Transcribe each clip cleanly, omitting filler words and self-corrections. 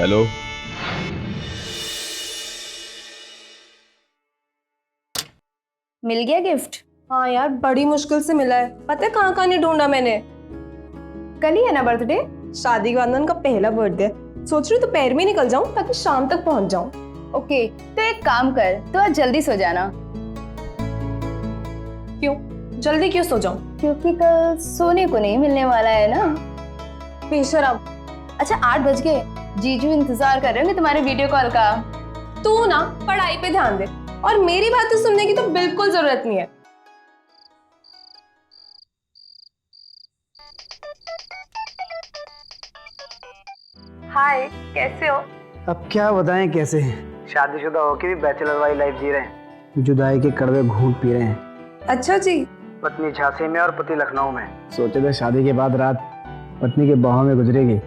Hello. मिल गया gift? हाँ यार, बड़ी मुश्किल से मिला है। पता है कहाँ कहाँ नहीं ढूंढा मैंने। कल ही है ना बर्थडे? शादी के बाद उनका पहला बर्थडे। सोच रही हूँ दोपहर में निकल जाऊं ताकि शाम तक पहुंच जाऊं। ओके, तो एक काम कर, तो आज जल्दी सो जाना। क्यों? जल्दी क्यों सो जाऊं? क्योंकि कल सोने को नहीं मिलने वाला है ना। बेशरम। अच्छा 8 बज गए, जीजू इंतजार कर रहे होंगे तुम्हारे वीडियो कॉल का। तू ना पढ़ाई पे ध्यान दे, और मेरी बातें सुनने की तो बिल्कुल जरूरत नहीं है। हाय, कैसे हो? अब क्या बताएं कैसे हैं। शादीशुदा होकर भी बैचलर वाली लाइफ जी रहे हैं, जुदाई के कड़वे घूंट पी रहे हैं। अच्छा जी। पत्नी झांसी में और पति लखनऊ में। सोचे थे शादी के बाद रात पत्नी के बाहों में गुजरेगी,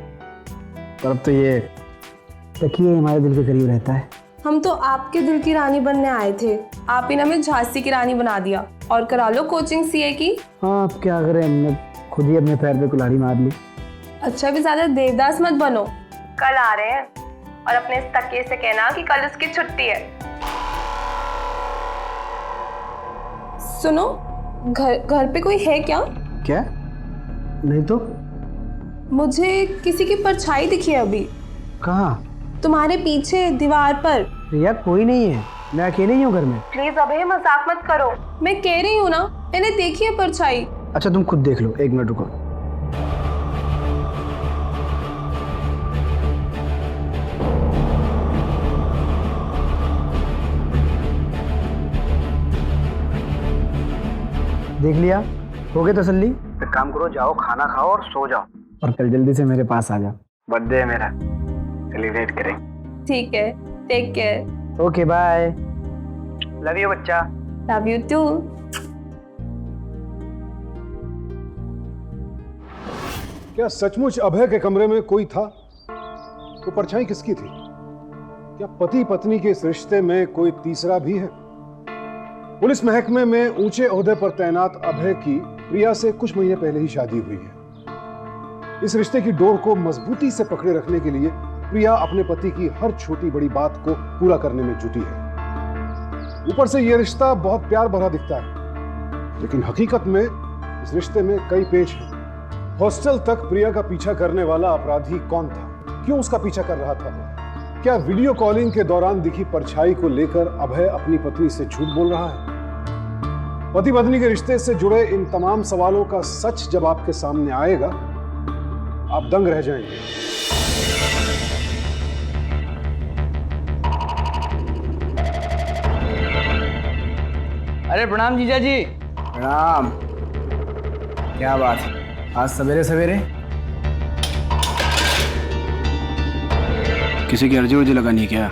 पर अब तो ये तकिए हमारे दिल के करीब रहता है। हम तो आपके दिल की रानी बनने आए थे, आप ही ने हमें झांसी की रानी बना दिया। और करा लो कोचिंग सीए की। हाँ अब क्या करें, हमने खुद ही अपने पैर पे कुल्हाड़ी मार ली। अच्छा भी ज्यादा देवदास मत बनो। कल आ रहे हैं और अपने इस तकिए से कहना कि कल उसकी छुट्टी है। सुनो, घर पे कोई है क्या? क्या? नहीं तो। मुझे किसी की परछाई दिखी है अभी। कहाँ? तुम्हारे पीछे दीवार पर। रिया कोई नहीं है, मैं अकेले ही हूँ घर में। प्लीज अभय मजाक मत करो, मैं कह रही हूँ ना, मैंने देखी है परछाई। अच्छा तुम खुद देख लो, 1 मिनट रुको। देख लिया? हो गए तसल्ली? एक काम करो, जाओ खाना खाओ और सो जाओ, और कल जल्दी से मेरे पास आ जाओ। बर्थडे है मेरा, सेलिब्रेट करें। ठीक है, take care. Okay bye. Love you बच्चा। Love you too. क्या सचमुच अभय के कमरे में कोई था? तो परछाई किसकी थी? क्या पति पत्नी के इस रिश्ते में कोई तीसरा भी है? पुलिस महकमे में ऊंचे ओहदे पर तैनात अभय की प्रिया से कुछ महीने पहले ही शादी हुई है। इस रिश्ते की डोर को मजबूती से पकड़े रखने के लिए प्रिया अपने पति की हर छोटी बड़ी बात को पूरा करने में जुटी है। ऊपर से यह रिश्ता बहुत प्यार भरा दिखता है, लेकिन हकीकत में इस रिश्ते में कई पेच हैं। हॉस्टल तक प्रिया का पीछा करने वाला अपराधी कौन था? क्यों उसका पीछा कर रहा था? क्या वीडियो कॉलिंग के दौरान दिखी परछाई को लेकर अभय अपनी पत्नी से झूठ बोल रहा है? पति पत्नी के रिश्ते से जुड़े इन तमाम सवालों का सच जब आपके सामने आएगा, आप दंग रह जाएंगे। अरे प्रणाम जीजा जी। प्रणाम। क्या बात है, आज सवेरे सवेरे? किसी की अर्जी वर्जी लगानी है क्या?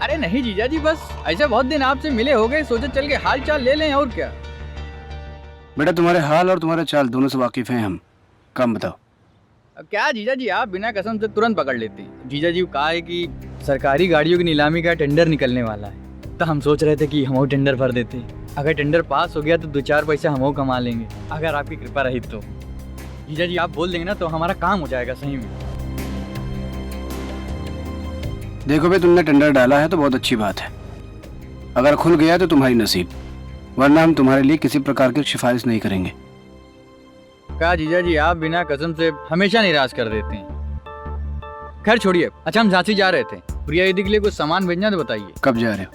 अरे नहीं जीजा जी, बस ऐसे बहुत दिन आपसे मिले हो गए, सोचे चल के हाल चाल ले लें और क्या। बेटा तुम्हारे हाल और तुम्हारे चाल दोनों से वाकिफ हैं हम। काम बताओ। अब क्या जीजा जी, आप बिना कसम से तुरंत पकड़ लेते हैं। जीजा जी कहा है कि सरकारी गाड़ियों की नीलामी का टेंडर निकलने वाला है, तो हम सोच रहे थे कि हम टेंडर भर देते हैं। अगर टेंडर पास हो गया तो 2-4 पैसे हम कमा लेंगे, अगर आपकी कृपा रही तो। जीजा जी आप बोल देंगे ना तो हमारा काम हो जाएगा सही में। देखो भाई, तुमने टेंडर डाला है तो बहुत अच्छी बात है। अगर खुल गया तो तुम्हारी नसीब, वरना हम तुम्हारे लिए किसी प्रकार की सिफारिश नहीं करेंगे। क्या जीजा जी, आप बिना कसम से हमेशा निराश कर देते हैं। खैर छोड़िए। अच्छा हम झांसी जा रहे थे, प्रिया दीदी के लिए कुछ सामान भेजना तो बताइए। कब जा रहे हो?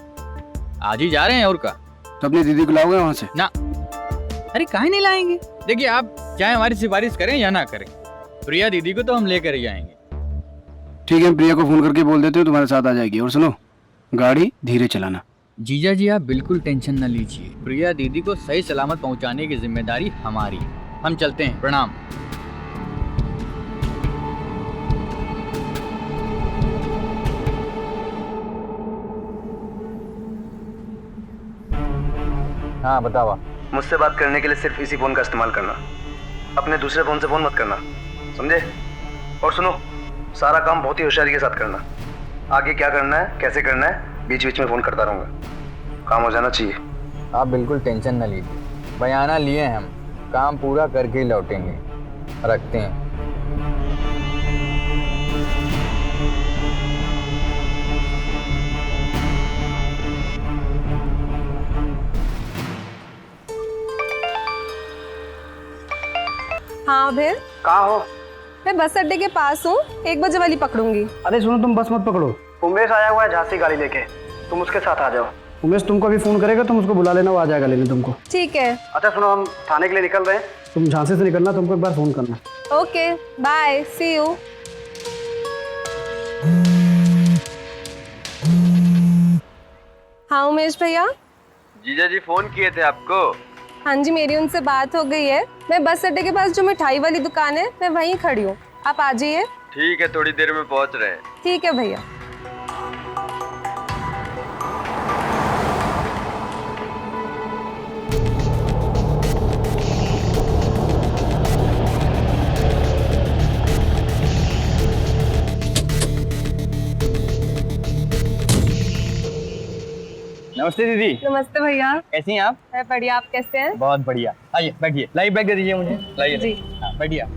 आज ही जा रहे हैं। और का तो अपनी दीदी को लाओगे वहाँ से? ना, अरे काहे नहीं लाएंगे। देखिए आप चाहे हमारी सिफारिश करें या ना करें, प्रिया दीदी को तो हम लेकर ही आएंगे। ठीक है, प्रिया को फोन करके बोल देते हो तुम्हारे साथ आ जाएगी। और सुनो, गाड़ी धीरे चलाना। जीजा जी आप बिल्कुल टेंशन न लीजिए, प्रिया दीदी को सही सलामत पहुंचाने की जिम्मेदारी हमारी। हम चलते हैं, प्रणाम। हाँ बतावा। मुझसे बात करने के लिए सिर्फ इसी फोन का इस्तेमाल करना, अपने दूसरे फोन से फोन मत करना, समझे? और सुनो, सारा काम बहुत ही होशियारी के साथ करना। आगे क्या करना है, कैसे करना है, बीच बीच में फोन करता रहूंगा। काम हो जाना चाहिए। आप बिल्कुल टेंशन न लीजिए, बयाना लिए हैं हम, काम पूरा करके ही लौटेंगे। रखते हैं। हाँ फिर कहाँ हो? मैं बस अड्डे के पास हूँ, 1 बजे वाली पकड़ूंगी। अरे सुनो, तुम बस मत पकड़ो, उमेश आया हुआ है झांसी गाड़ी लेके, तुम उसके साथ आ जाओ। उमेश तुमको अभी फोन करेगा, तुम उसको बुला लेना, वो आ जाएगा लेने तुमको। ठीक है। अच्छा सुनो, हम थाने के लिए निकल रहे हैं, तुम झांसी से निकलना, तुमको एक बार फोन करना। Okay bye, see you. हाँ उमेश भैया। जीजा जी फोन किए थे आपको? हाँ जी, मेरी उनसे बात हो गई है। मैं बस अड्डे के पास जो मिठाई वाली दुकान है, मैं वहीं खड़ी हूँ, आप आ जाइए। ठीक है, थोड़ी देर में पहुंच रहे हैं। ठीक है भैया। नमस्ते दीदी। नमस्ते भैया। कैसी हैं आप? मैं बढ़िया, आप कैसे हैं? बहुत बढ़िया। आइए बैठिए, लाइए बैग दे दीजिए मुझे, लाइए। जी। हाँ बैठिए।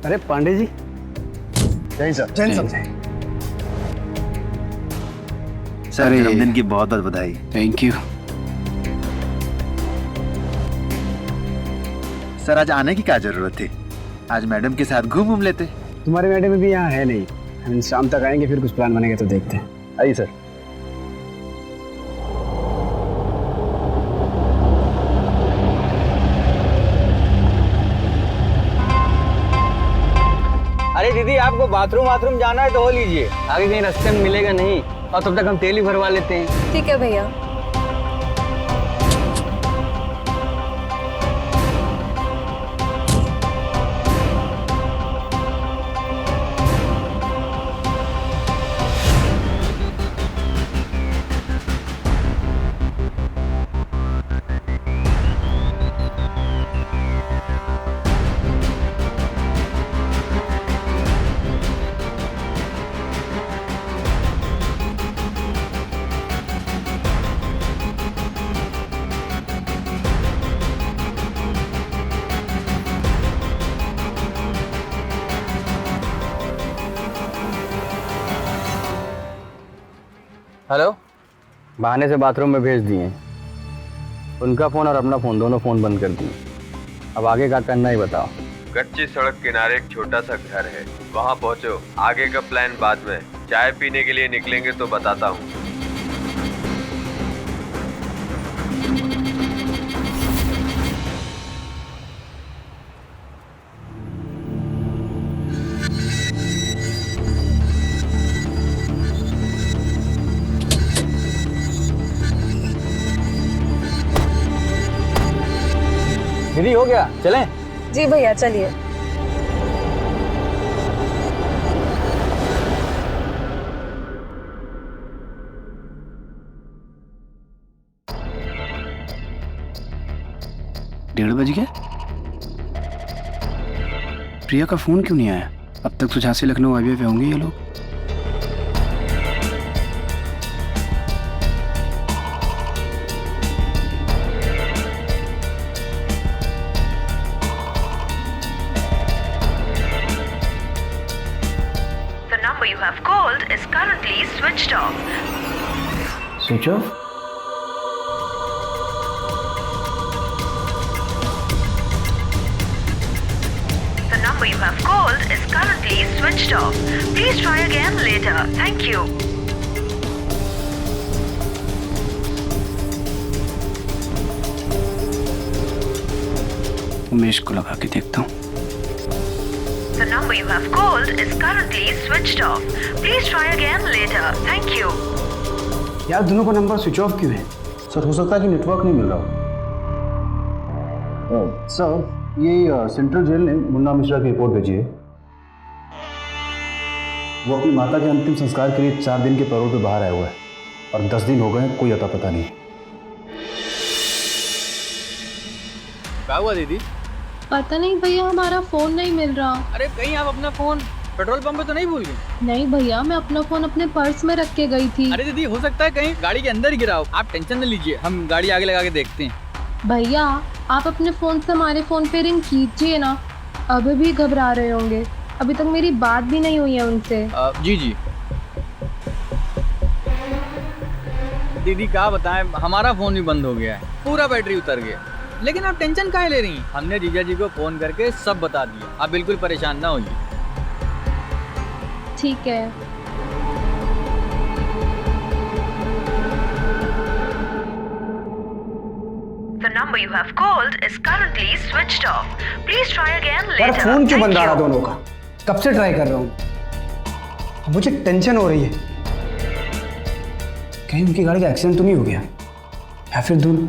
अरे पांडे जी, जय सर। जैन सर। सर जन्मदिन की बहुत बहुत बधाई। Thank you. सर आज आने की क्या जरूरत थी, आज मैडम के साथ घूम लेते। तुम्हारे मैडम भी यहाँ है नहीं, हम शाम तक आएंगे, फिर कुछ प्लान बनेगा तो देखते हैं। आइए सर। अरे दीदी, आपको बाथरूम जाना है तो हो लीजिए, आगे कहीं रास्ते में मिलेगा नहीं, और तब तक हम तेल ही भरवा लेते हैं। ठीक है भैया। हेलो। बहाने से बाथरूम में भेज दिए, उनका फ़ोन और अपना फ़ोन, दोनों फ़ोन बंद कर दिए। अब आगे का करना ही बताओ। कच्ची सड़क किनारे एक छोटा सा घर है, वहाँ पहुँचो, आगे का प्लान बाद में। चाय पीने के लिए निकलेंगे तो बताता हूँ। दीदी हो गया, चलें? जी भैया चलिए। डेढ़ बज गया, प्रिया का फोन क्यों नहीं आया? अब तक तो झांसी लखनऊ हाईवे पे होंगे ये लोग। The number you have called is currently switched off. Switch off? The number you have called is currently switched off. Please try again later. Thank you. Umesh को लगा के देखता हूँ। The number you have called is currently switched off. Please try again later. Thank you. यार दोनों का number switch off क्यों है? सर हो सकता है कि नेटवर्क नहीं मिल रहा हो। सर ये सेंट्रल जेल ने मुन्ना मिश्रा की रिपोर्ट भेजी है। वो अपनी माता के अंतिम संस्कार के लिए 4 दिन के पैरोल पे बाहर आया हुआ है और 10 दिन हो गए, कोई अता पता नहीं। क्या हुआ दीदी? पता नहीं भैया, हमारा फोन नहीं मिल रहा। अरे कहीं आप अपना फोन पेट्रोल पंप पे तो नहीं भूल गए? नहीं भैया, मैं अपना फोन अपने पर्स में रख के गई थी। अरे दीदी, हो सकता है कहीं गाड़ी के अंदर ही गिरा हो। आप टेंशन न लीजिए, हम गाड़ी आगे लगा के देखते हैं। भैया आप अपने फोन से हमारे फोन पे रिंग कीजिए ना, अभी भी घबरा रहे होंगे, अभी तक मेरी बात भी नहीं हुई है उनसे। जी जी दीदी, क्या बताएं, हमारा फोन भी बंद हो गया है, पूरा बैटरी उतर गया। लेकिन आप टेंशन काहे ले रही हैं? हमने जीजा जी को फोन करके सब बता दिया, आप बिल्कुल परेशान ना होइए। ठीक है। The number you have called is currently switched off. Please try again यार later. फोन क्यों बंद Thank आ रहा you. दोनों का? कब से ट्राई कर रहा हूँ, मुझे टेंशन हो रही है। कहीं उनकी गाड़ी का एक्सीडेंट तो नहीं हो गया, या फिर दोनों।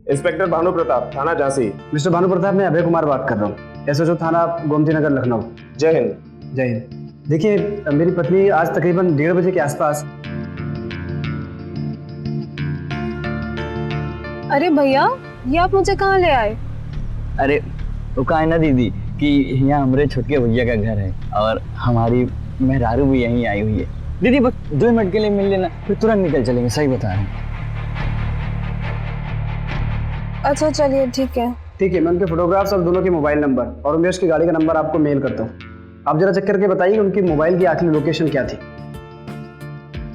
इंस्पेक्टर भानु प्रताप, थाना झांसी। मिस्टर भानु प्रताप, मैं अभय कुमार बात कर रहा हूँ, एसएचओ थाना गोमती नगर लखनऊ। जय हिंद। जय हिंद। देखिए, मेरी पत्नी आज तकरीबन 1:30 बजे के आसपास। अरे भैया, ये आप मुझे कहाँ ले आए? अरे वो कहा है ना दीदी कि यहाँ हमारे छोटे भैया का घर है और हमारी मेहरारू भी यहीं आई हुई है। दीदी बस 2 मिनट के लिए मिल लेना, फिर तुरंत निकल चलेंगे। सही बता रहे हैं। अच्छा चलिए, ठीक है। ठीक है, मैं उनके फोटोग्राफ्स और दोनों के मोबाइल नंबर और उमेश की गाड़ी का नंबर आपको मेल करता हूँ। आप जरा चेक करके बताइए उनकी मोबाइल की आखिरी लोकेशन क्या थी।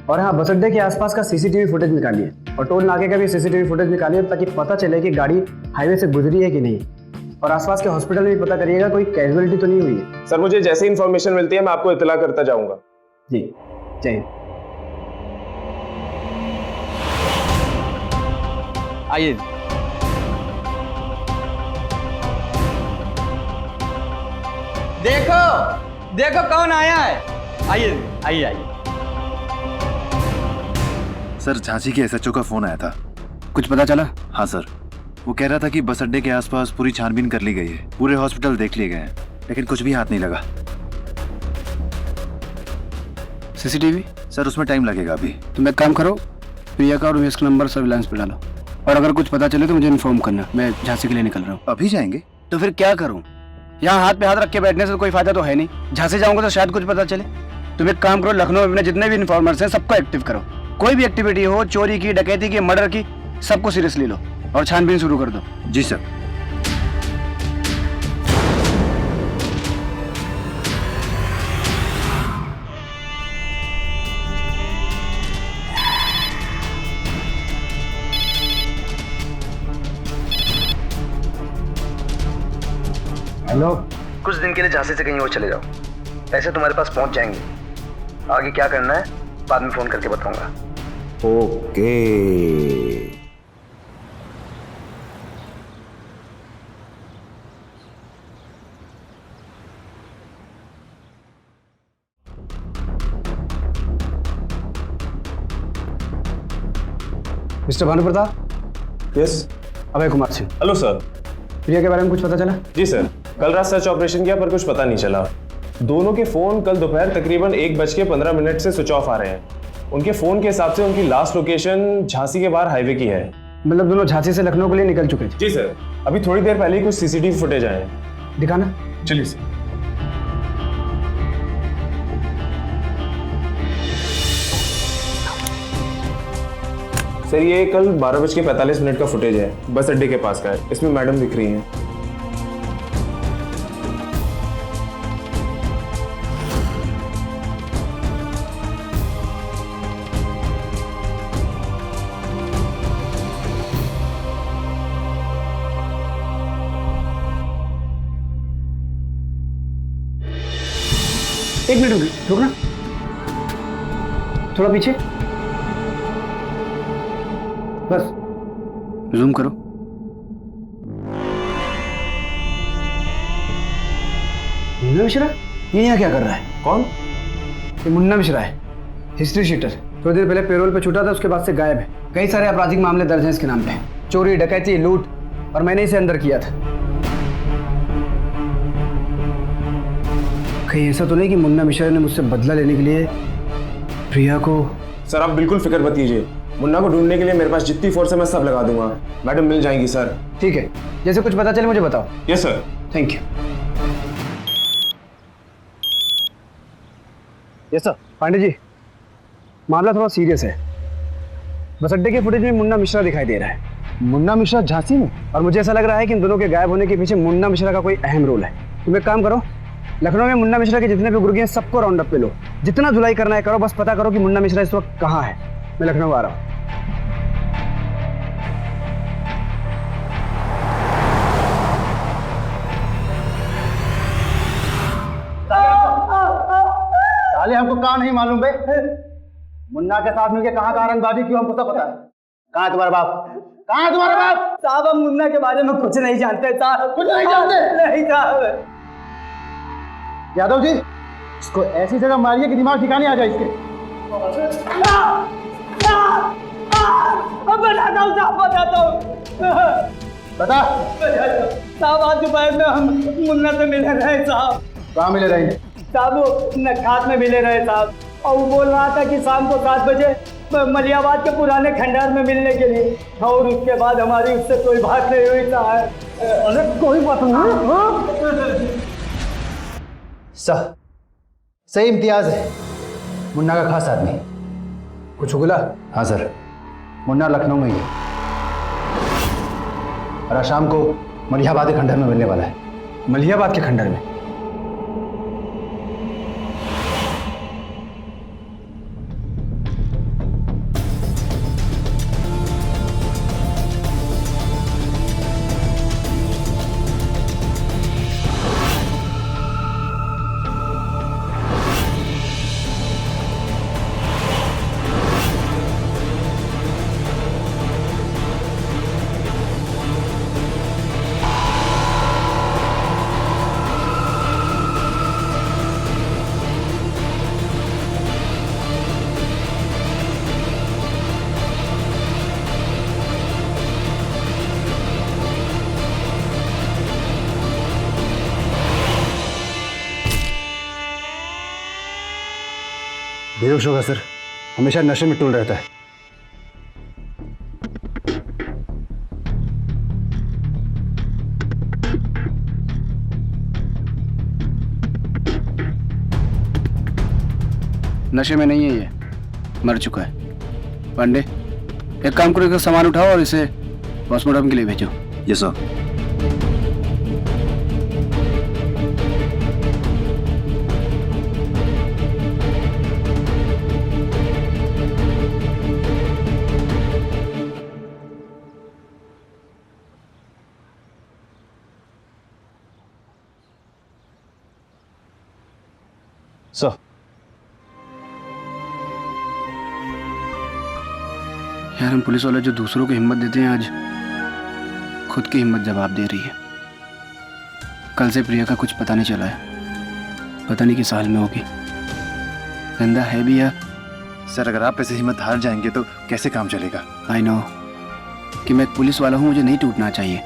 और हाँ, बस अड्डे के आसपास का सीसीटीवी फुटेज निकालिए और टोल नाके का भी सीसीटीवी फुटेज निकालिए, ताकि पता चले कि गाड़ी हाईवे से गुजरी है कि नहीं। और आसपास के हॉस्पिटल में भी पता करिएगा कोई कैजुअलिटी तो नहीं हुई है। सर, मुझे जैसे इन्फॉर्मेशन मिलती है मैं आपको इत्तला करता जाऊंगा। जी, जय हिंद। आइए। देखो देखो कौन आया है। आइए आइए आइए। सर, झांसी के एसएचओ का फोन आया था। कुछ पता चला? हाँ सर, वो कह रहा था कि बस अड्डे के आसपास पूरी छानबीन कर ली गई है, पूरे हॉस्पिटल देख लिए गए हैं, लेकिन कुछ भी हाथ नहीं लगा। सीसीटीवी? सर, उसमें टाइम लगेगा अभी। तुम एक काम करो, प्रिया का और उमेश का नंबर सर्विलांस पे डालो, और अगर कुछ पता चले तो मुझे इन्फॉर्म करना। मैं झांसी के लिए निकल रहा हूँ। अभी जाएंगे? तो फिर क्या करूँ? यहाँ हाथ पे हाथ रख के बैठने से कोई फायदा तो है नहीं। झांसी जाऊंगा तो शायद कुछ पता चले। तुम एक काम करो, लखनऊ में अपने जितने भी इन्फॉर्मर्स हैं सबको एक्टिव करो। कोई भी एक्टिविटी हो, चोरी की, डकैती की, मर्डर की, सबको सीरियसली लो और छानबीन शुरू कर दो। जी सर। हेलो। कुछ दिन के लिए झांसी से कहीं और चले जाओ, पैसे तुम्हारे पास पहुंच जाएंगे। आगे क्या करना है बाद में फोन करके बताऊंगा। Okay. Mister Bhanu Pratap. Yes. Abhay Kumar Singh. Hello sir. Priya के बारे में कुछ पता चला? जी सर, कल रात सर्च ऑपरेशन किया पर कुछ पता नहीं चला। दोनों के फोन कल दोपहर तकरीबन 1:15 से स्विच ऑफ आ रहे हैं। उनके फोन के हिसाब से उनकी लास्ट लोकेशन झांसी के बाहर हाईवे की है। मतलब दोनों झांसी से लखनऊ के लिए निकल चुके थे? जी सर, अभी थोड़ी देर पहले ही कुछ सीसीटीवी फुटेज आए हैं। दिखाना। चलिए सर। सर, ये कल 12:45 का फुटेज है, बस अड्डे के पास का है। इसमें मैडम दिख रही हैं। एक मिनट रुकना, थोड़ा पीछे, बस जूम करो। मुन्ना मिश्रा ये यहाँ क्या कर रहा है? कौन? ये मुन्ना मिश्रा है, हिस्ट्री शीटर। थोड़ी देर पहले पेरोल पे छूटा था, उसके बाद से गायब है। कई सारे आपराधिक मामले दर्ज हैं इसके नाम पे, चोरी, डकैती, लूट, और मैंने इसे अंदर किया था। कहीं ऐसा तो नहीं कि मुन्ना मिश्रा ने मुझसे बदला लेने के लिए प्रिया को? सर आप बिल्कुल फिक्र मत कीजिए, मुन्ना को ढूंढने के लिए मेरे पास जितनी फोर्स है मैं सब लगा दूंगा। मैडम मिल जाएंगी सर। ठीक है, जैसे कुछ पता चले मुझे बताओ। Yes sir. Thank you. Yes sir. Pandey ji, मामला थोड़ा सीरियस है। बस अड्डे के फुटेज में मुन्ना मिश्रा दिखाई दे रहा है। मुन्ना मिश्रा झांसी में? और मुझे ऐसा लग रहा है कि इन दोनों के गायब होने के पीछे मुन्ना मिश्रा का कोई अहम रोल है। तुम एक काम करो, लखनऊ में मुन्ना मिश्रा के जितने भी गुर्गे हैं सबको राउंड अप पे लो। जितना धुलाई करना है करो, बस पता करो कि मुन्ना मिश्रा इस वक्त कहाँ है। मैं लखनऊ आ रहा हूँ। साले हमको कहाँ नहीं मालूम बे? मुन्ना के साथ मिलके कहाँ का आरंगबाजी क्यों हमको सब पता है। कहाँ है तुम्हारा बाप? कहाँ है तुम्हारा बाप? साहब हम मुन्ना के बारे में कुछ नहीं जानते साहब। कुछ नहीं जानते? नहीं साहब। यादव जी, इसको ऐसी जगह मारिए कि दिमाग ठिकाने आ जाए इसके। बताता हूँ साहब, बताता हूँ। बता। साहब आज दोपहर में हम मुन्ना से मिले रहे साहब। कहाँ मिले रहेंगे? साहब वो नखात में मिले रहे साहब, और वो बोल रहा था कि शाम को 7 बजे मलियाबाद के पुराने खंडार में मिलने के लिए, और उसके बाद हमारी उससे कोई बात नहीं हुई साहब। अरे कोई बात नहीं। सही इम्तियाज है, मुन्ना का खास आदमी। कुछ उगला? हाँ सर, मुन्ना लखनऊ में ही है और आज शाम को मलियाबाद के खंडर में मिलने वाला है। मलियाबाद के खंडर में? बेहोश होगा सर, हमेशा नशे में टूल रहता है। नशे में नहीं है, ये मर चुका है। पांडे एक काम करो, इसका सामान उठाओ और इसे पोस्टमार्टम के लिए भेजो। Yes sir. सर, यार हम पुलिस वाले जो दूसरों को हिम्मत देते हैं, आज खुद की हिम्मत जवाब दे रही है। कल से प्रिया का कुछ पता नहीं चला है, पता नहीं किस हाल में होगी, जिंदा है भी या। सर अगर आप ऐसे हिम्मत हार जाएंगे तो कैसे काम चलेगा? आई नो कि मैं एक पुलिस वाला हूँ, मुझे नहीं टूटना चाहिए।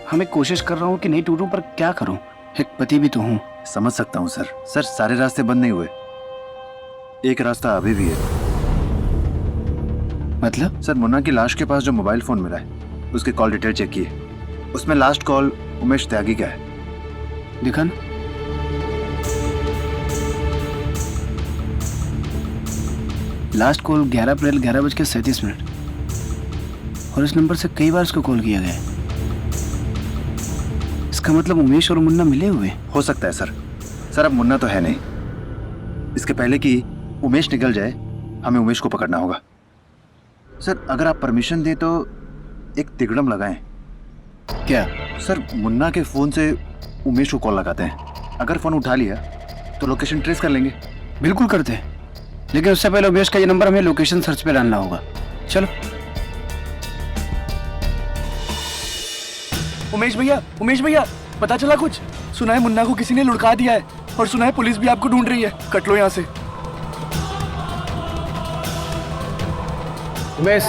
हाँ मैं कोशिश कर रहा हूँ कि नहीं टूटूं, पर क्या करूँ, एक पति भी तो हूँ। समझ सकता हूँ सर। सर सारे रास्ते बंद नहीं हुए, एक रास्ता अभी भी है। मतलब? सर मुन्ना की लाश के पास जो मोबाइल फोन मिला है, उसके कॉल डिटेल चेक किए, उसमें लास्ट कॉल उमेश त्यागी का है। दिखा ना? लास्ट कॉल 11 अप्रैल 11:37, और इस नंबर से कई बार इसको कॉल किया गया है। इसका मतलब उमेश और मुन्ना मिले हुए। हो सकता है सर। सर अब मुन्ना तो है नहीं, इसके पहले कि उमेश निकल जाए हमें उमेश को पकड़ना होगा। सर अगर आप परमिशन दें तो एक तिगड़म लगाएं। क्या? सर मुन्ना के फोन से उमेश को कॉल लगाते हैं, अगर फोन उठा लिया तो लोकेशन ट्रेस कर लेंगे। बिल्कुल करते हैं, लेकिन उससे पहले उमेश का ये नंबर हमें लोकेशन सर्च पे डालना होगा। चलो। उमेश भैया पता चला कुछ? सुना है मुन्ना को किसी ने लुढ़का दिया है, और सुना है पुलिस भी आपको ढूंढ रही है। कट लो यहाँ से। उमेश,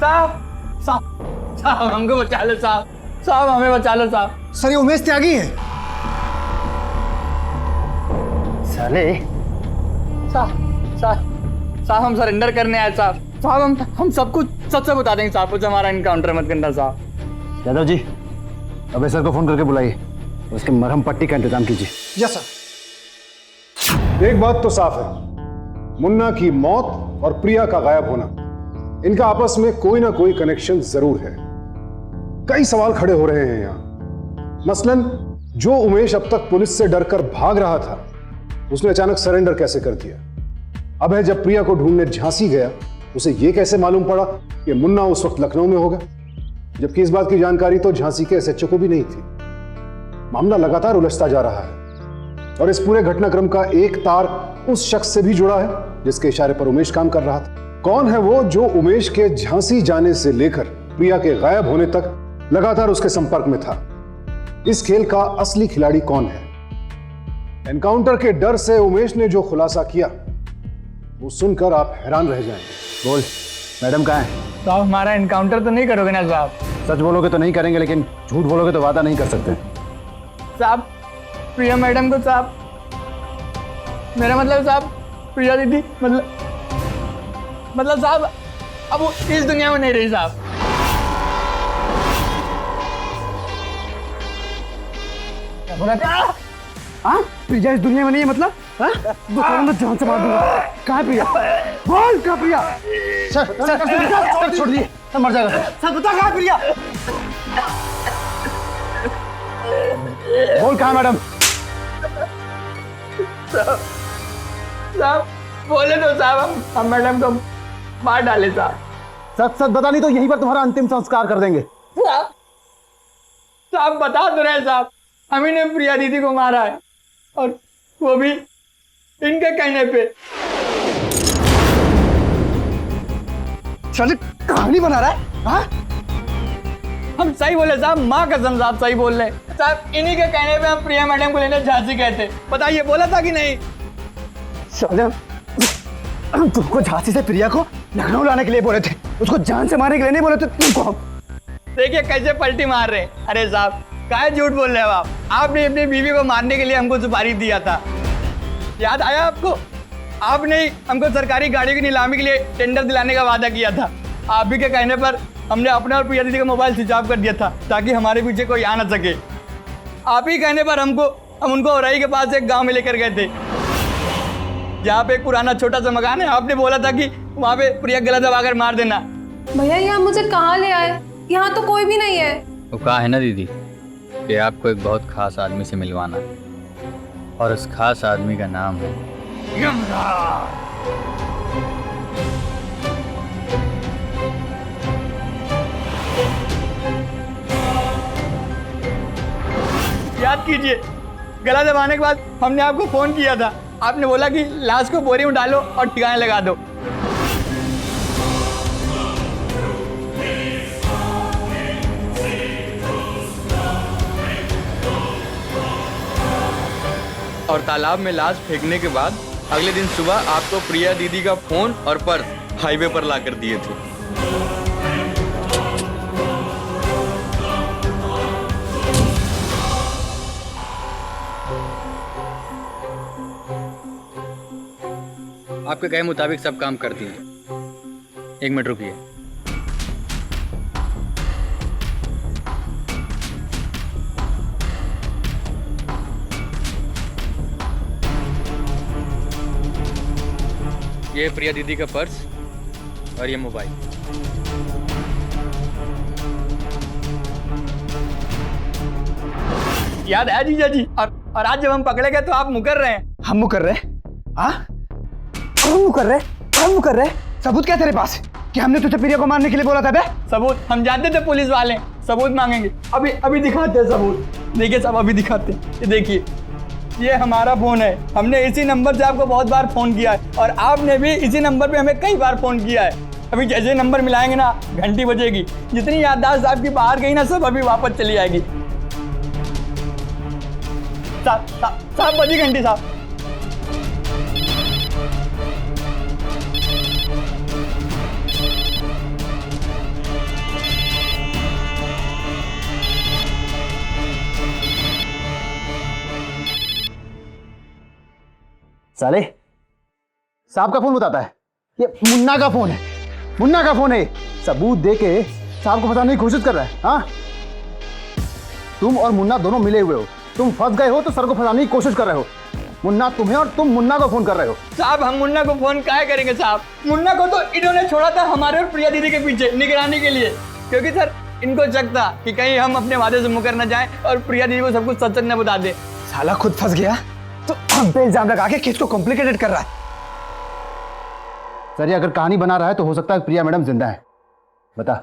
साहब साहब साहब हमको बचा लो साहब, साहब हमें बचा लो साहब। सर ये उमेश त्यागी है। साले साहब साहब साहब हम सरेंडर करने आए साहब। साहब हम सब कुछ सच बता देंगे साहब, कुछ हमारा इनकाउंटर मत करना साहब। यादव जी, अबे सर को फोन करके बुलाइए, उसके मरहम पट्टी का इंतजाम कीजिए। Yes sir. एक बात तो साफ है, मुन्ना की मौत और प्रिया का गायब होना, इनका आपस में कोई ना कोई कनेक्शन जरूर है। कई सवाल खड़े हो रहे हैं यहां। मसलन जो उमेश अब तक पुलिस से डरकर भाग रहा था, उसने अचानक सरेंडर कैसे कर दिया? अभय जब प्रिया को ढूंढने झांसी गया, उसे यह कैसे मालूम पड़ा कि मुन्ना उस वक्त लखनऊ में होगा, जबकि इस बात की जानकारी तो झांसी के एसएचओ को भी नहीं थी। मामला लगातार उलझता जा रहा है और इस पूरे घटनाक्रम का एक तार उस शख्स से भी जुड़ा है जिसके इशारे पर उमेश काम कर रहा था। कौन है वो जो उमेश के झांसी जाने से लेकर प्रिया के गायब होने तक लगातार उसके संपर्क में था? इस खेल का असली खिलाड़ी कौन है? एनकाउंटर के डर से उमेश ने जो खुलासा किया, वो सुनकर आप हैरान रह जाएंगे। बोल, मैडम कहाँ है? साहब हमारा इनकाउंटर तो नहीं करोगे ना साहब? सच बोलोगे तो नहीं करेंगे, लेकिन झूठ बोलोगे तो वादा नहीं कर सकते। साहब प्रिया मैडम को साहब, मेरा मतलब साहब प्रिया दीदी, मतलब साहब अब वो इस दुनिया में नहीं रही साहब। हाँ, प्रिया इस दुनिया में नहीं है मतलब? हाँ? जान से मार दूंगा। कहाँ है प्रिया? बोल, कहाँ प्रिया? सर छोड़ दिए, सर मर जाएगा। सर बता कहाँ है प्रिया? बोल कहाँ मैडम? साहब बोले तो साहब हम मैडम को मार डाले साहब। सच सच बता, नहीं तो यहीं पर तुम्हारा अंतिम संस्कार कर देंगे। साहब बता तो रहे साहब, हम ही ने प्रिया दीदी को मारा है, और वो भी इनके कहने पे। चल कहानी बना रहा है। हाँ? हम सही बोले साहब, माँ कसम साहब सही बोल रहे साहब। इन्हीं के कहने पे हम प्रिया मैडम को लेने झांसी गए थे। बताइए बोला था कि नहीं? हम तुमको झांसी से प्रिया को लखनऊ लाने के लिए बोले थे, उसको जान से मारने के लिए नहीं बोले थे तुमको हम। देखिए कैसे पलटी मार रहे हैं। अरे साहब काहे झूठ बोल रहे हो आप? आपने अपनी बीवी को मारने के लिए हमको सुपारी दिया था, याद आया आपको? आपने हमको सरकारी गाड़ी की नीलामी के लिए टेंडर दिलाने का वादा किया था। आप ही के कहने पर हमने अपने और प्रिया दीदी का मोबाइल स्विच ऑफ कर दिया था ताकि हमारे पीछे कोई आ ना सके। आप ही कहने पर हम उनको औरई के पास एक गांव में लेकर गए थे, जहाँ पे एक पुराना छोटा सा मकान है। आपने बोला था कि वहाँ पे प्रिया गला दबाकर मार देना। भैया यहाँ मुझे कहाँ ले आए? यहाँ तो कोई भी नहीं है। वो कहा है ना दीदी कि आपको एक बहुत खास आदमी से मिलवाना है, और उस खास आदमी का नाम है यमराज। याद कीजिए, गला दबाने के बाद हमने आपको फोन किया था। आपने बोला कि लाश को बोरी में डालो और ठिकाने लगा दो। और तालाब में लाश फेंकने के बाद अगले दिन सुबह आपको प्रिया दीदी का फोन और पर्स हाईवे पर ला कर दिए थे। आपके कहे मुताबिक सब काम करती हैं। 1 मिनट रुकिए। ये प्रिया दीदी का पर्स और ये मोबाइल। याद है जीजा जी? और आज जब हम पकड़े गए तो आप मुकर रहे हैं। हम मुकर रहे? हाँ, हम मुकर रहे? सबूत क्या तेरे पास कि हमने तुझे प्रिया को मारने के लिए बोला था बे? सबूत हम जानते थे पुलिस वाले सबूत मांगेंगे। अभी दिखाते हैं सबूत। देखिए साहब अभी दिखाते हैं। ये देखिए, ये हमारा फोन है। हमने इसी नंबर से आपको बहुत बार फोन किया है, और आपने भी इसी नंबर पे हमें कई बार फोन किया है। अभी जैसे नंबर मिलाएंगे ना, घंटी बजेगी। जितनी याददाश्त आपकी बाहर गई ना, सब अभी वापस चली आएगी। साहब बजी घंटी साहब। साले, साहब का फोन बताता है, ये मुन्ना का फोन है, मुन्ना का फोन है। सबूत दे के साहब को फंसाने की कोशिश कर रहा है। हाँ, तुम और मुन्ना दोनों मिले हुए हो, तुम फंस गए हो तो सर को फंसाने की कोशिश कर रहे हो। मुन्ना तुम्हें और तुम मुन्ना को फोन कर रहे हो। साहब हम मुन्ना को फोन काहे करेंगे साहब? मुन्ना को तो इन्होंने छोड़ा था हमारे और प्रिया दीदी के पीछे निगरानी के लिए, क्योंकि सर इनको शक था कि कहीं हम अपने वादे से मुकर न जाए और प्रिया दीदी को सब कुछ सच न बता दे। साला खुद फंस गया तो हम पे इल्जाम लगा के केस को कॉम्प्लिकेटेड कर रहा है। सर, ये अगर कहानी बना रहा है तो हो सकता है प्रिया मैडम जिंदा है। बता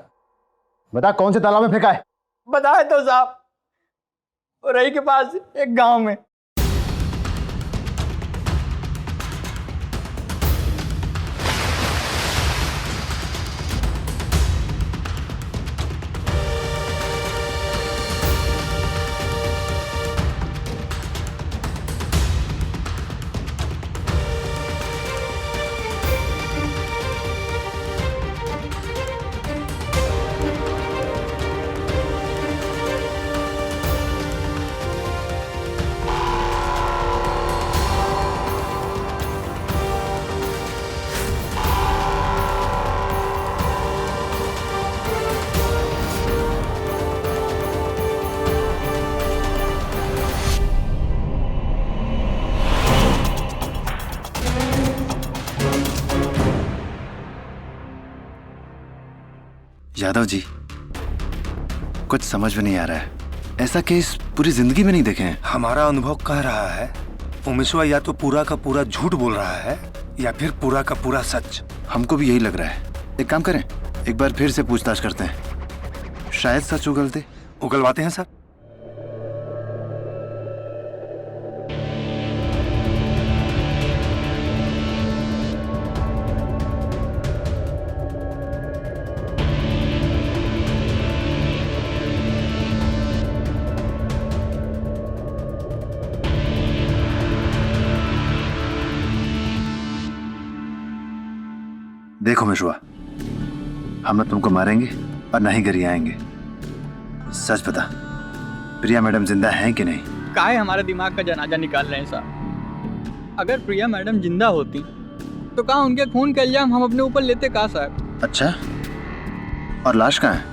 बता, कौन से तालाब में फेंका है? बताए तो साहब, रही के पास एक गांव में। यादव जी, कुछ समझ में नहीं आ रहा है। ऐसा केस पूरी जिंदगी में नहीं देखे हैं। हमारा अनुभव कह रहा है उमेशवा या तो पूरा का पूरा झूठ बोल रहा है या फिर पूरा का पूरा सच। हमको भी यही लग रहा है। एक काम करें, एक बार फिर से पूछताछ करते हैं, शायद सच उगलवाते हैं सर। देखो मिशुआ, हम न तुमको मारेंगे और न ही गरियाएंगे। सच बता, प्रिया मैडम जिंदा हैं कि नहीं? काहे हमारे दिमाग का जनाजा निकाल रहे हैं साहब? अगर प्रिया मैडम जिंदा होती तो कहाँ उनके खून का इल्जाम हम अपने ऊपर लेते कहाँ साहब? अच्छा, और लाश कहाँ है?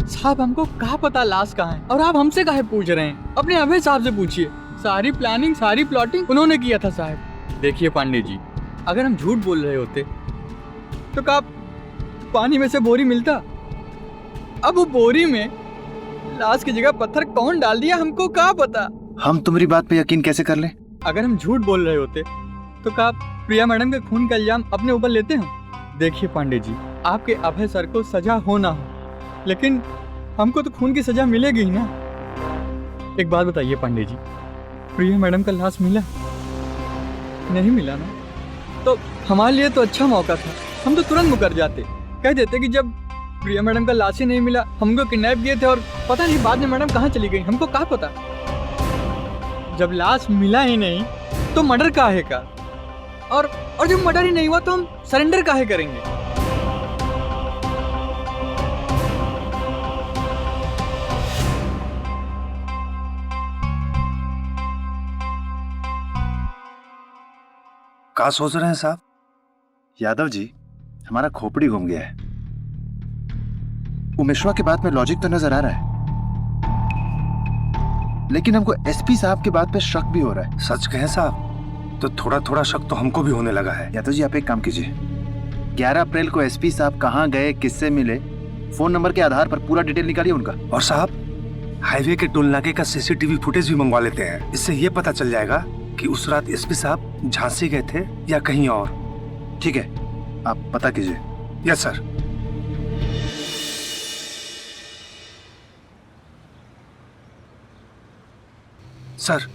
साहब हमको कहाँ पता लाश कहाँ है, और आप हमसे काहे पूछ रहे हैं? अपने अभय साहब से पूछिए। सारी प्लानिंग, सारी प्लॉटिंग उन्होंने किया था साहब। देखिए पांडे जी, अगर हम झूठ बोल रहे होते तो क्या पानी में से बोरी मिलता? अब वो बोरी में लाश की जगह पत्थर कौन डाल दिया हमको क्या पता? हम तुम्हारी बात पे यकीन कैसे कर लें? अगर हम झूठ बोल रहे होते तो क्या प्रिया मैडम के खून का इल्जाम अपने ऊपर लेते हम? देखिए पांडे जी, आपके अभय सर को सजा हो ना हो, लेकिन हमको तो खून की सजा मिलेगी ही ना। एक बात बताइए पांडे जी, प्रिया मैडम का लाश मिला? नहीं मिला ना? तो हमारे लिए तो अच्छा मौका था, हम तो तुरंत मुकर जाते, कह देते कि जब प्रिया मैडम का लाश ही नहीं मिला, हमको किडनैप किए थे और पता नहीं बाद में मैडम कहाँ चली गई, हमको क्या पता। जब लाश मिला ही नहीं तो मर्डर काहे का, और जब मर्डर ही नहीं हुआ तो हम सरेंडर काहे करेंगे? क्या सोच रहे हैं साहब? यादव जी, हमारा खोपड़ी घूम गया है। उमेशवा की बात में लॉजिक तो नजर आ रहा है, लेकिन हमको एसपी साहब की बात पे शक भी हो रहा है। सच कहें साहब तो थोड़ा थोड़ा शक तो हमको भी होने लगा है। यादव जी, आप एक काम कीजिए, 11 अप्रैल को एसपी साहब कहाँ गए, किससे मिले, फोन नंबर के आधार पर पूरा डिटेल निकालिए उनका। और साहब, हाईवे के टोल नाके का सीसीटीवी फुटेज भी मंगवा लेते हैं, इससे ये पता चल जाएगा कि उस रात एसपी साहब झांसी गए थे या कहीं और। ठीक है, आप पता कीजिए। Yes sir. सर,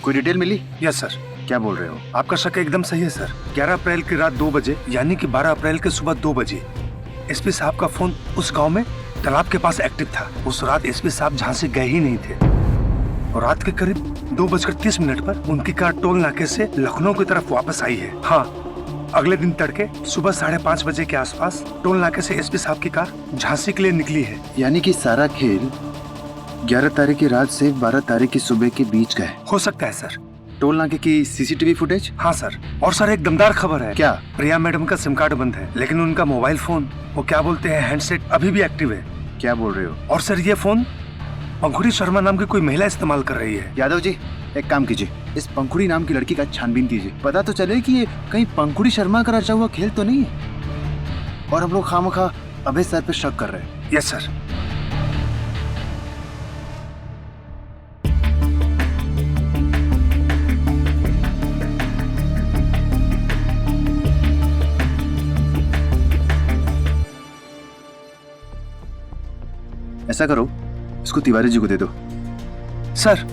कोई डिटेल मिली? Yes sir. क्या बोल रहे हो? आपका शक एकदम सही है सर। 11 अप्रैल की रात 2 बजे यानी कि 12 अप्रैल के सुबह 2 बजे एसपी साहब का फोन उस गांव में तालाब के पास एक्टिव था। उस रात एसपी साहब झांसी गए ही नहीं थे और रात के करीब 2:30 पर उनकी कार टोल नाके से लखनऊ की तरफ वापस आई है। हाँ, अगले दिन तड़के सुबह 5:30 बजे के आसपास टोल नाके से एसपी साहब की कार झांसी के लिए निकली है। यानी कि सारा खेल 11 तारीख की रात से 12 तारीख की सुबह के बीच का है। हो सकता है सर। टोल नाके की सीसीटीवी फुटेज? हाँ सर, और सर एक दमदार खबर है। क्या? प्रिया मैडम का सिम कार्ड बंद है, लेकिन उनका मोबाइल फोन, वो क्या बोलते हैं, हैंडसेट अभी भी एक्टिव है। क्या बोल रहे हो? और सर ये फोन पंखुड़ी शर्मा नाम की कोई महिला इस्तेमाल कर रही है। यादव जी, एक काम कीजिए, इस पंखुड़ी नाम की लड़की का छानबीन कीजिए, पता तो चले कि ये कहीं पंखुड़ी शर्मा का रचा हुआ खेल तो नहीं है और हम लोग खामखा अभय सर पे शक कर रहे हैं। Yes sir. ऐसा करो, इसको तिवारी जी को दे दो। सर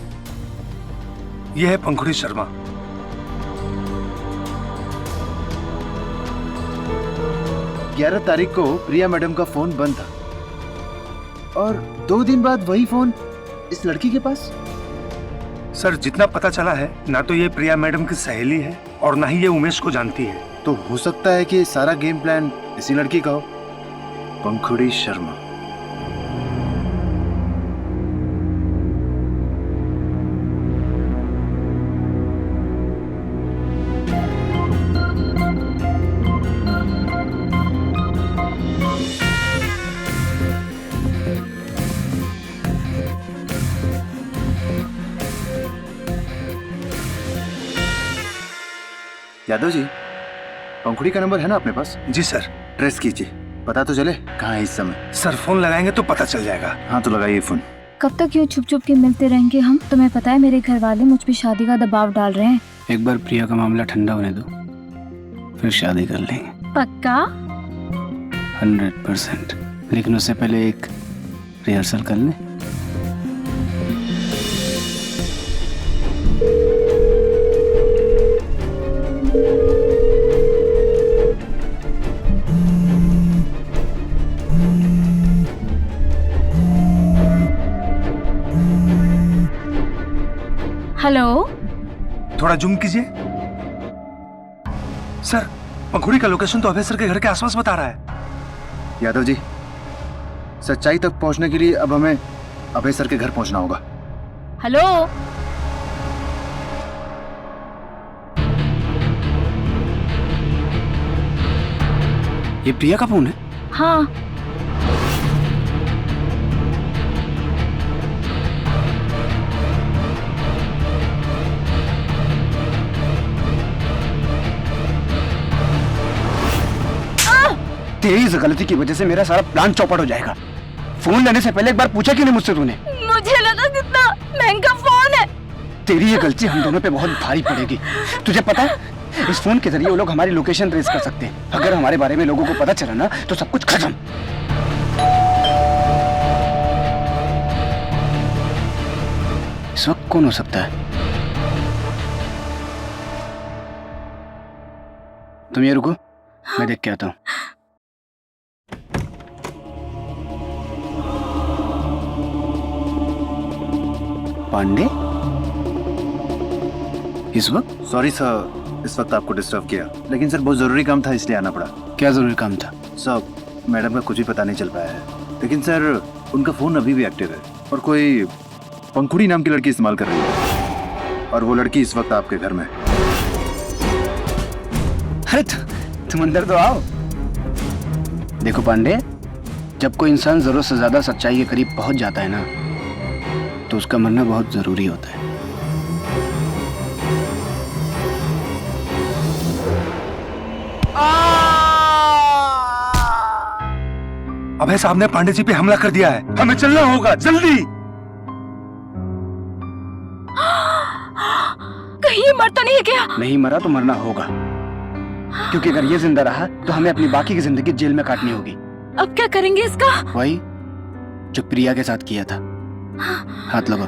ये है पंखुड़ी शर्मा। ग्यारह तारीख को प्रिया मैडम का फोन बंद था और 2 दिन बाद वही फोन इस लड़की के पास। सर जितना पता चला है, ना तो ये प्रिया मैडम की सहेली है और ना ही ये उमेश को जानती है। तो हो सकता है कि सारा गेम प्लान इसी लड़की का हो, पंखुड़ी शर्मा। यादव जी, पंखुड़ी का नंबर है ना अपने पास? जी सर। ट्रेस कीजिए, पता तो चले कहाँ है इस समय। सर फोन लगाएंगे तो पता चल जाएगा। हाँ तो लगाइए फोन। कब तक यूँ छुप छुप के मिलते रहेंगे हम? तुम्हें पता है मेरे घर वाले मुझ पे शादी का दबाव डाल रहे हैं। एक बार प्रिया का मामला ठंडा होने दो, फिर शादी कर लेंगे। पक्का? 100%। लेकिन उससे पहले एक रिहर्सल कर लें। हेलो, थोड़ा जूम कीजिए। सर पंखुड़ी का लोकेशन तो अभय सर के घर के आसपास बता रहा है। यादव जी, सच्चाई तक पहुंचने के लिए अब हमें अभय सर के घर पहुंचना होगा। हेलो, ये प्रिया का फोन है? हाँ। तेरी इस गलती की वजह से मेरा सारा प्लान चौपट हो जाएगा। फोन लेने से पहले एक बार पूछा क्यों नहीं मुझसे तूने? मुझे लगा कितना महंगा फोन है। तेरी ये गलती हम दोनों पे बहुत भारी पड़ेगी। तुझे पता है, इस फोन के जरिए वो लोग हमारी लोकेशन ट्रेस कर सकते हैं। अगर हमारे बारे में लोगों को पता चला ना तो सब कुछ खत्म। इस वक्त कौन हो सकता है? तुम ये रुको, मैं देख के आता हूँ। पांडे, इस वक्त? सॉरी सर, इस वक्त आपको डिस्टर्ब किया, लेकिन सर बहुत जरूरी काम था इसलिए आना पड़ा। क्या जरूरी काम था? सर मैडम का कुछ भी पता नहीं चल पाया है, लेकिन सर उनका फोन अभी भी एक्टिव है और कोई पंखुड़ी नाम की लड़की इस्तेमाल कर रही है और वो लड़की इस वक्त आपके घर में। अरे तुम अंदर तो आओ। देखो पांडे, जब कोई इंसान जरूरत से ज्यादा सच्चाई के करीब पहुंच जाता है ना तो उसका मरना बहुत जरूरी होता है। अभय साहब ने पांडे जी पे हमला कर दिया है, हमें चलना होगा जल्दी। कहीं ये मरता नहीं है क्या? नहीं मरा तो मरना होगा, क्योंकि अगर ये जिंदा रहा तो हमें अपनी बाकी की जिंदगी जेल में काटनी होगी। अब क्या करेंगे इसका? वही जो प्रिया के साथ किया था। हाथ लगाओ।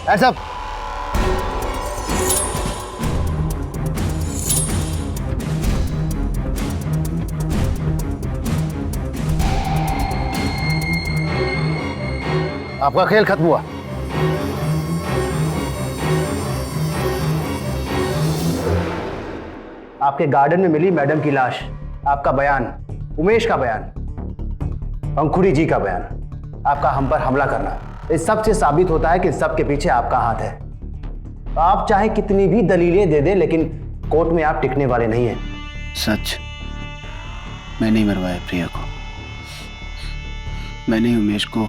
Hands up. आपका खेल खत्म हुआ। आपके गार्डन में मिली मैडम की लाश, आपका बयान, उमेश का बयान, पंखुड़ी जी का बयान, आपका हम पर हमला करना, इस सब से साबित होता है कि सब के पीछे आपका हाथ है। आप चाहे कितनी भी दलीलें दे दें, लेकिन कोर्ट में आप टिकने वाले नहीं हैं। सच, मैं नहीं मरवाया प्रिया को। मैंने ही उमेश को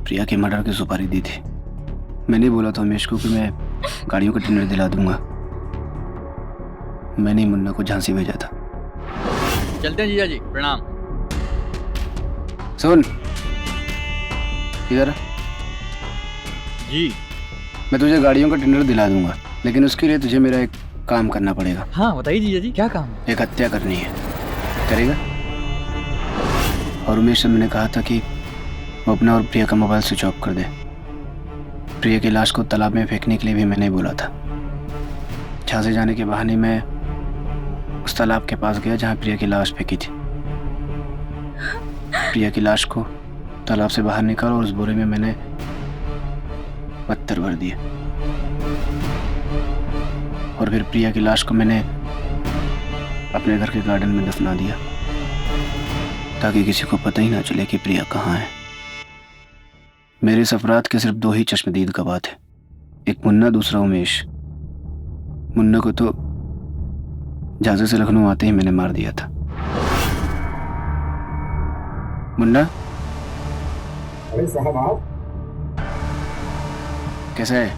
प्रिया के मर्डर की सुपारी दी थी। मैंने बोला था उमेश को कि मैं गाड़ियों का टेंडर दिला दूंगा। मैंने ही मुन्ना को झांसी भेजा था। चलते हैं जीजा जी, प्रणाम। सुन इधर जी। मैं तुझे गाड़ियों का टेंडर दिला दूंगा, लेकिन उसके लिए तुझे मेरा एक काम करना पड़ेगा। हाँ बताइए जीजा जी, क्या काम? एक हत्या करनी है, करेगा? और उमेश से मैंने कहा था कि वो अपना और प्रिया का मोबाइल स्विच ऑफ कर दे। प्रिया की लाश को तालाब में फेंकने के लिए भी मैंने बोला था। झांसी जाने के बहाने मैं उस तालाब के पास गया जहाँ प्रिया की लाश फेंकी थी। प्रिया की लाश को तालाब से बाहर निकाला और उस बोरे में मैंने पत्थर भर दिए और फिर प्रिया की लाश को मैंने अपने घर के गार्डन में दफना दिया ताकि किसी को पता ही ना चले कि प्रिया कहाँ है। मेरे इस अपराध के सिर्फ दो ही चश्मदीद गवाह थे, एक मुन्ना, दूसरा उमेश। मुन्ना को तो झांसी से लखनऊ आते ही मैंने मार दिया था। मुन्ना, अरे साहब आप कैसा है?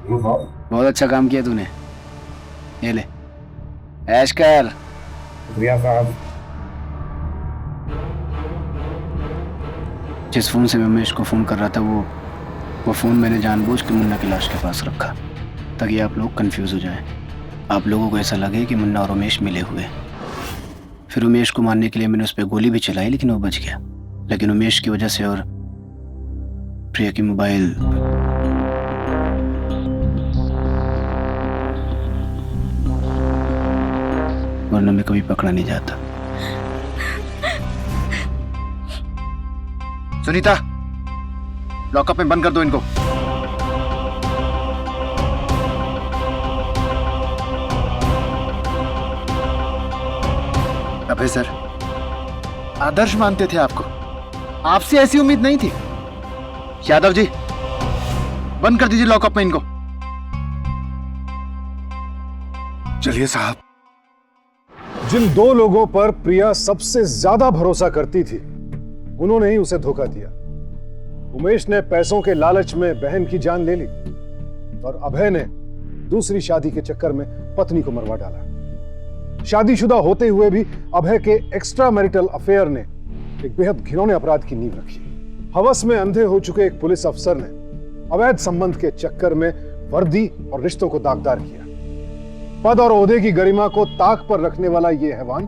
बहुत अच्छा काम किया तूने। ये ले, ऐश कर। शुक्रिया साहब। जिस फोन से मैं उमेश को फोन कर रहा था वो फोन मैंने जानबूझ के मुन्ना की लाश के पास रखा ताकि आप लोग कंफ्यूज हो जाएं। आप लोगों को ऐसा लगे कि मुन्ना और उमेश मिले हुए। फिर उमेश को मारने के लिए मैंने उस पर गोली भी चलाई, लेकिन वो बच गया। लेकिन उमेश की वजह से और प्रिया की मोबाइल वरना मैं कभी पकड़ा नहीं जाता। सुनीता, लॉकअप में बंद कर दो इनको। अबे सर, आदर्श मानते थे आपको, आपसे ऐसी उम्मीद नहीं थी। यादव जी, बंद कर दीजिए लॉकअप में इनको। चलिए साहब। जिन दो लोगों पर प्रिया सबसे ज्यादा भरोसा करती थी, उन्होंने ही उसे धोखा दिया। उमेश ने पैसों के लालच में बहन की जान ले ली और अभय ने दूसरी शादी के चक्कर में पत्नी को मरवा डाला। शादीशुदा होते हुए भी अभय के एक्स्ट्रा मैरिटल अफेयर ने एक बेहद घिनौने अपराध की नींव रखी। हवस में अंधे हो चुके एक पुलिस अफसर ने अवैध संबंध के चक्कर में वर्दी और रिश्तों को दागदार किया। पद और ओहदे की गरिमा को ताक पर रखने वाला ये हैवान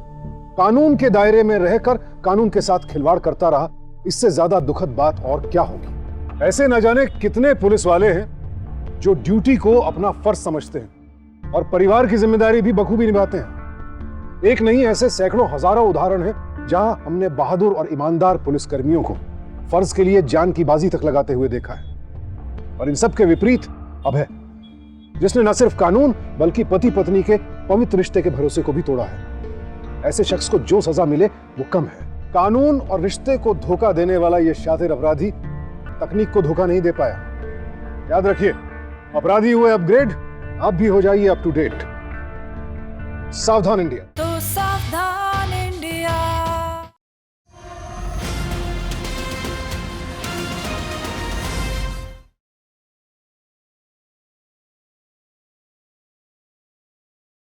कानून के दायरे में रहकर कानून के साथ खिलवाड़ करता रहा। इससे ज्यादा दुखद बात और क्या होगी। ऐसे न जाने कितने पुलिस वाले हैं जो ड्यूटी को अपना फर्ज समझते हैं और परिवार की जिम्मेदारी भी बखूबी निभाते हैं। एक नहीं, ऐसे सैकड़ों हजारों उदाहरण हैं जहां हमने बहादुर और ईमानदार पुलिसकर्मियों को फर्ज के लिए जान की बाजी तक लगाते हुए देखा है। और इन सब के विपरीत अभय, जिसने न सिर्फ कानून बल्कि पति पत्नी के पवित्र रिश्ते के भरोसे को भी तोड़ा है। ऐसे शख्स को जो सजा मिले वो कम है। कानून और रिश्ते को धोखा देने वाला ये शातिर अपराधी तकनीक को धोखा नहीं दे पाया। याद रखिए, अपराधी हुए अपग्रेड, आप भी हो जाइए अप टू डेट। सावधान इंडिया।